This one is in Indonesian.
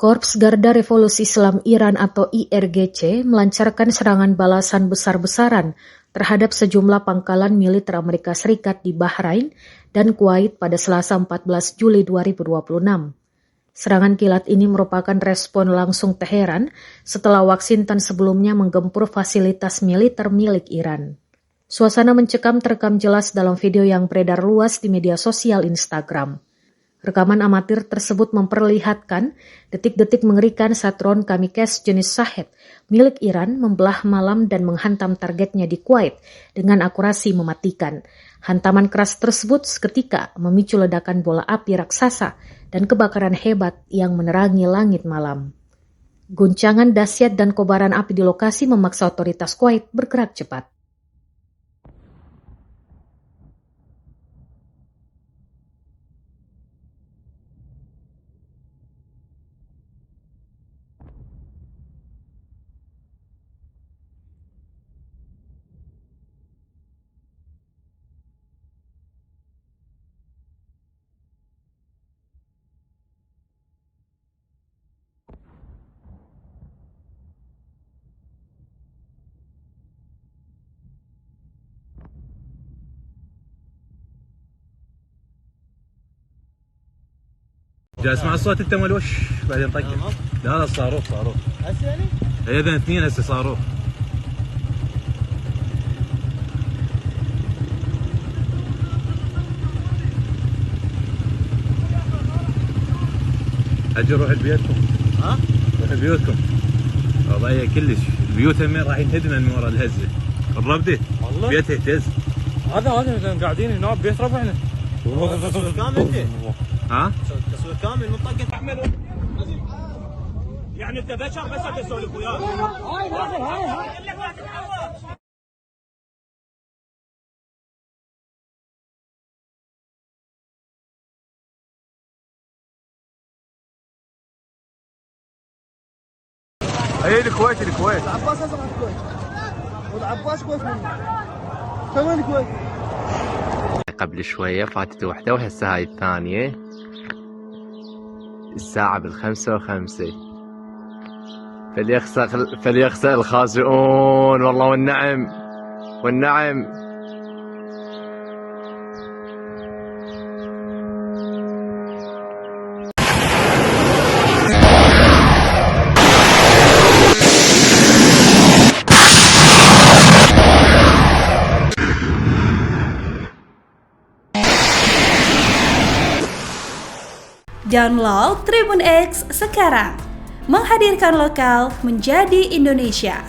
Korps Garda Revolusi Islam Iran atau IRGC melancarkan serangan balasan besar-besaran terhadap sejumlah pangkalan militer Amerika Serikat di Bahrain dan Kuwait pada Selasa 14 Juli 2026. Serangan kilat ini merupakan respon langsung Teheran setelah Washington sebelumnya menggempur fasilitas militer milik Iran. Suasana mencekam terekam jelas dalam video yang beredar luas di media sosial Instagram. Rekaman amatir tersebut memperlihatkan detik-detik mengerikan saat drone kamikaze jenis Shahed milik Iran membelah malam dan menghantam targetnya di Kuwait dengan akurasi mematikan. Hantaman keras tersebut seketika memicu ledakan bola api raksasa dan kebakaran hebat yang menerangi langit malam. Guncangan dahsyat dan kobaran api di lokasi memaksa otoritas Kuwait bergerak cepat. جالس مع الصوت انت مال وش بعدين طق. لا صاروخ هسه يعني؟ هي اذا اثنين هسه صاروخ. اجي روح لبيتكم. ها؟ روح لبيوتكم. وضعيه كلش، البيوت همين راح ينهدم من ورا الهزه. الربده والله بيته يهتز. هذا قاعدين هنا ببيت ربعنا. تصوير كامل انت؟ ها؟ تصوير كامل من طقة احمد. يعني انت بشر بس تسولف وياه. هي الكويت. عباس هسه راح الكويت. عباس كويس منه. كمان الكويت. قبل شوية فاتت وحدة وهسه هاي الثانية. الساعة 5:05. فليخسأ الخاسئون والله والنعم. Download Tribun X sekarang, menghadirkan lokal menjadi Indonesia.